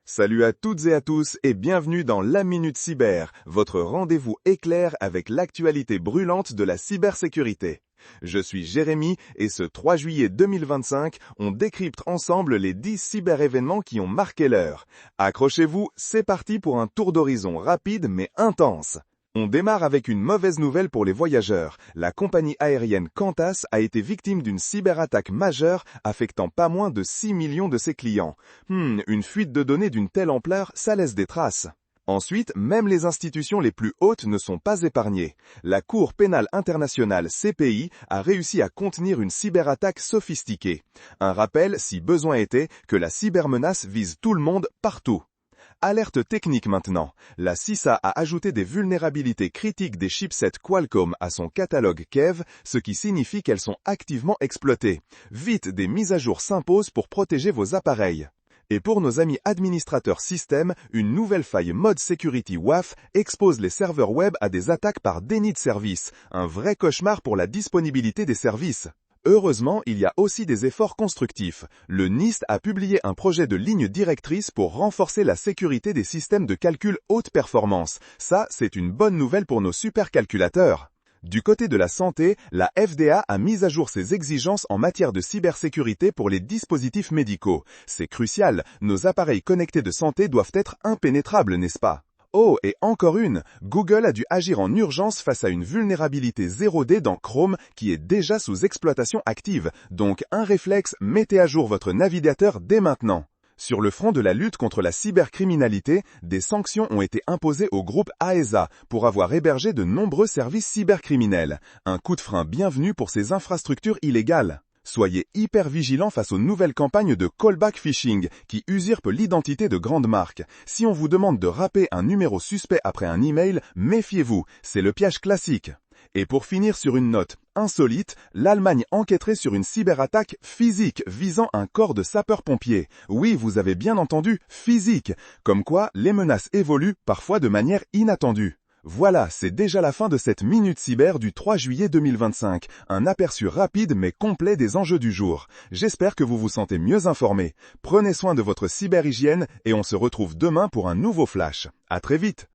Salut à toutes et à tous et bienvenue dans la Minute Cyber, votre rendez-vous éclair avec l'actualité brûlante de la cybersécurité. Je suis Jérémy et ce 3 juillet 2025, on décrypte ensemble les 10 cyber-événements qui ont marqué l'heure. Accrochez-vous, c'est parti pour un tour d'horizon rapide mais intense. On démarre avec une mauvaise nouvelle pour les voyageurs. La compagnie aérienne Qantas a été victime d'une cyberattaque majeure affectant pas moins de 6 millions de ses clients. Une fuite de données d'une telle ampleur, ça laisse des traces. Ensuite, même les institutions les plus hautes ne sont pas épargnées. La Cour pénale internationale CPI a réussi à contenir une cyberattaque sophistiquée. Un rappel, si besoin était, que la cybermenace vise tout le monde partout. Alerte technique maintenant. La CISA a ajouté des vulnérabilités critiques des chipsets Qualcomm à son catalogue Kev, ce qui signifie qu'elles sont activement exploitées. Vite, des mises à jour s'imposent pour protéger vos appareils. Et pour nos amis administrateurs système, une nouvelle faille Mode Security WAF expose les serveurs web à des attaques par déni de service. Un vrai cauchemar pour la disponibilité des services. Heureusement, il y a aussi des efforts constructifs. Le NIST a publié un projet de ligne directrice pour renforcer la sécurité des systèmes de calcul haute performance. Ça, c'est une bonne nouvelle pour nos supercalculateurs. Du côté de la santé, la FDA a mis à jour ses exigences en matière de cybersécurité pour les dispositifs médicaux. C'est crucial, nos appareils connectés de santé doivent être impénétrables, n'est-ce pas ? Oh, et encore une, Google a dû agir en urgence face à une vulnérabilité 0D dans Chrome qui est déjà sous exploitation active. Donc un réflexe, mettez à jour votre navigateur dès maintenant. Sur le front de la lutte contre la cybercriminalité, des sanctions ont été imposées au groupe AESA pour avoir hébergé de nombreux services cybercriminels. Un coup de frein bienvenu pour ces infrastructures illégales. Soyez hyper vigilants face aux nouvelles campagnes de callback phishing qui usurpent l'identité de grandes marques. Si on vous demande de rapper un numéro suspect après un email, méfiez-vous, c'est le piège classique. Et pour finir sur une note insolite, l'Allemagne enquêterait sur une cyberattaque physique visant un corps de sapeurs-pompiers. Oui, vous avez bien entendu, physique. Comme quoi, les menaces évoluent parfois de manière inattendue. Voilà, c'est déjà la fin de cette Minute Cyber du 3 juillet 2025. Un aperçu rapide mais complet des enjeux du jour. J'espère que vous vous sentez mieux informés. Prenez soin de votre cyberhygiène et on se retrouve demain pour un nouveau flash. À très vite.